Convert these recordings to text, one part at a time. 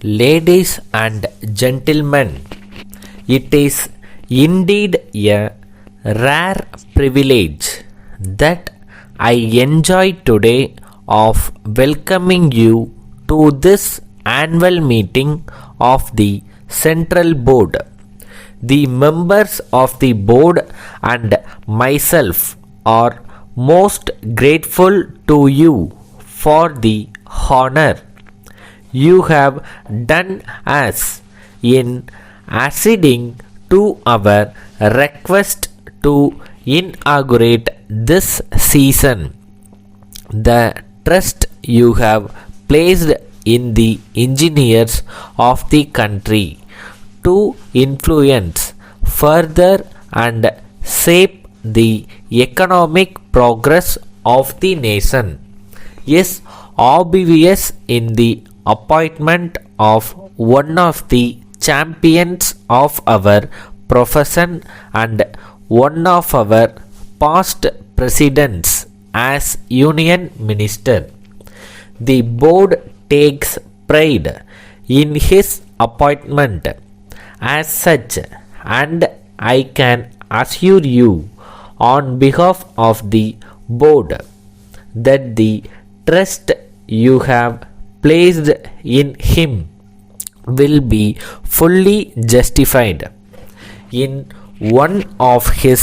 Ladies and gentlemen, it is indeed a rare privilege that I enjoy today of welcoming you to this annual meeting of the Central Board. The members of the board and myself are most grateful to you for the honor you have done us in acceding to our request to inaugurate this season. The trust you have placed in the engineers of the country to influence further and shape the economic progress of the nation is obvious in the appointment of one of the champions of our profession and one of our past presidents as Union Minister. The board takes pride in his appointment as such, and I can assure you on behalf of the board that the trust you have placed in him will be fully justified. In one of his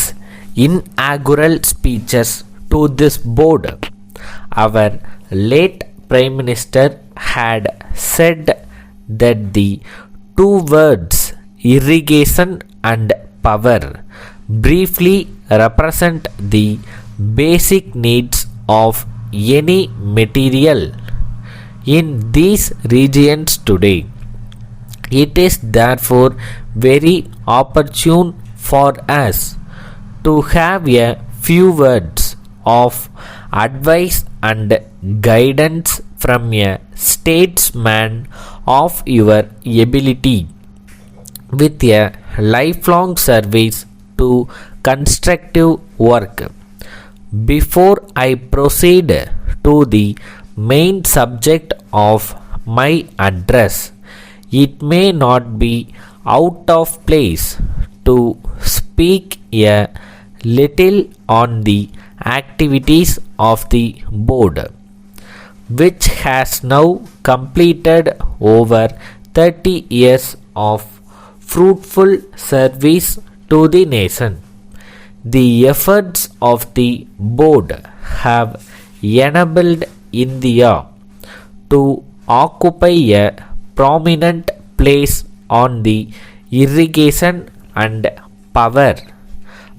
inaugural speeches to this board, our late Prime Minister had said that the two words irrigation and power briefly represent the basic needs of any material in these regions today. It is therefore very opportune for us to have a few words of advice and guidance from a statesman of your ability with a lifelong service to constructive work. Before I proceed to the main subject of my address, it may not be out of place to speak a little on the activities of the board, which has now completed over 30 years of fruitful service to the nation. The efforts of the board have enabled India to occupy a prominent place on the irrigation and power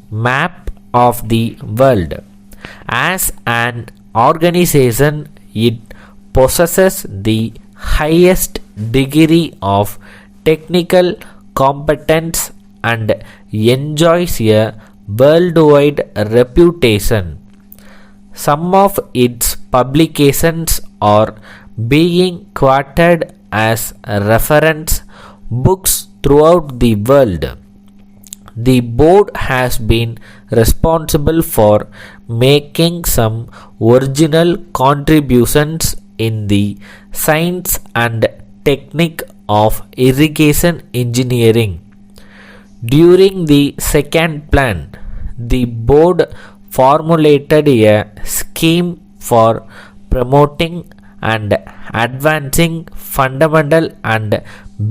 map of the world. As an organization, it possesses the highest degree of technical competence and enjoys a worldwide reputation. Some of its publications are being quoted as reference books throughout the world. The board has been responsible for making some original contributions in the science and technique of irrigation engineering. During the second plan, the board formulated a scheme for promoting and advancing fundamental and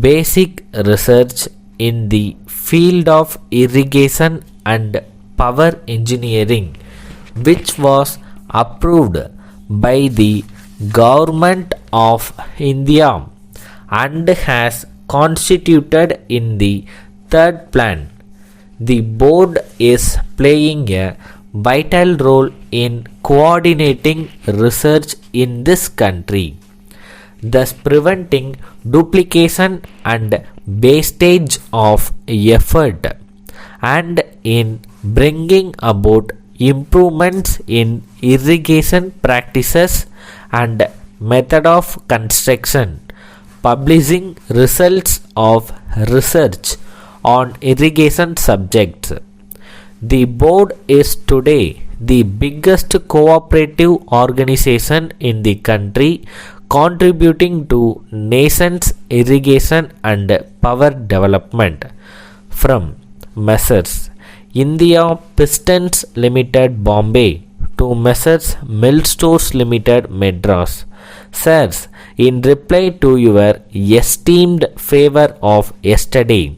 basic research in the field of irrigation and power engineering, which was approved by the Government of India and has constituted in the third plan. The board is playing a vital role in coordinating research in this country, thus preventing duplication and wastage of effort, and in bringing about improvements in irrigation practices and method of construction, publishing results of research on irrigation subjects. The board is today the biggest cooperative organization in the country, contributing to nation's irrigation and power development. From Messrs. India Pistons Limited Bombay to Messrs. Millstores Limited Madras. Sirs, in reply to your esteemed favor of yesterday,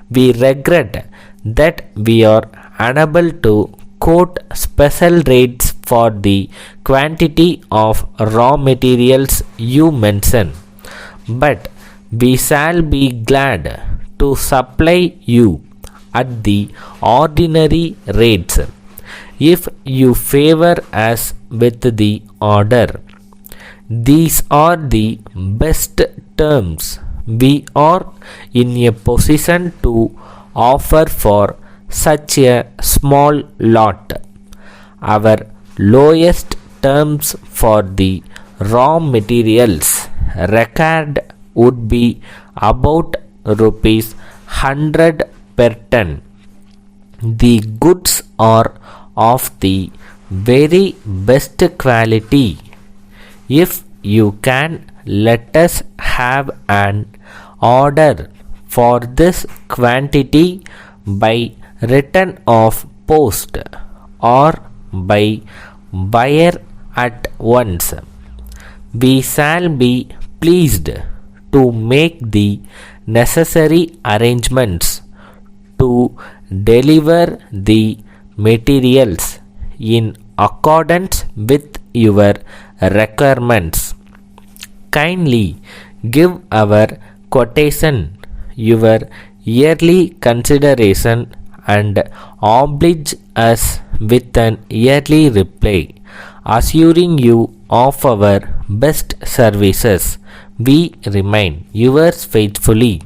we regret that we are unable to quote special rates for the quantity of raw materials you mention, but we shall be glad to supply you at the ordinary rates if you favor us with the order. These are the best terms we are in a position to offer for such a small lot. Our lowest terms for the raw materials required would be about rupees 100 per ton. The goods are of the very best quality. If you can let us have an order for this quantity by return of post or by wire at once, we shall be pleased to make the necessary arrangements to deliver the materials in accordance with your requirements. Kindly give our quotation your yearly consideration and oblige us with an yearly reply, assuring you of our best services. We remain yours faithfully.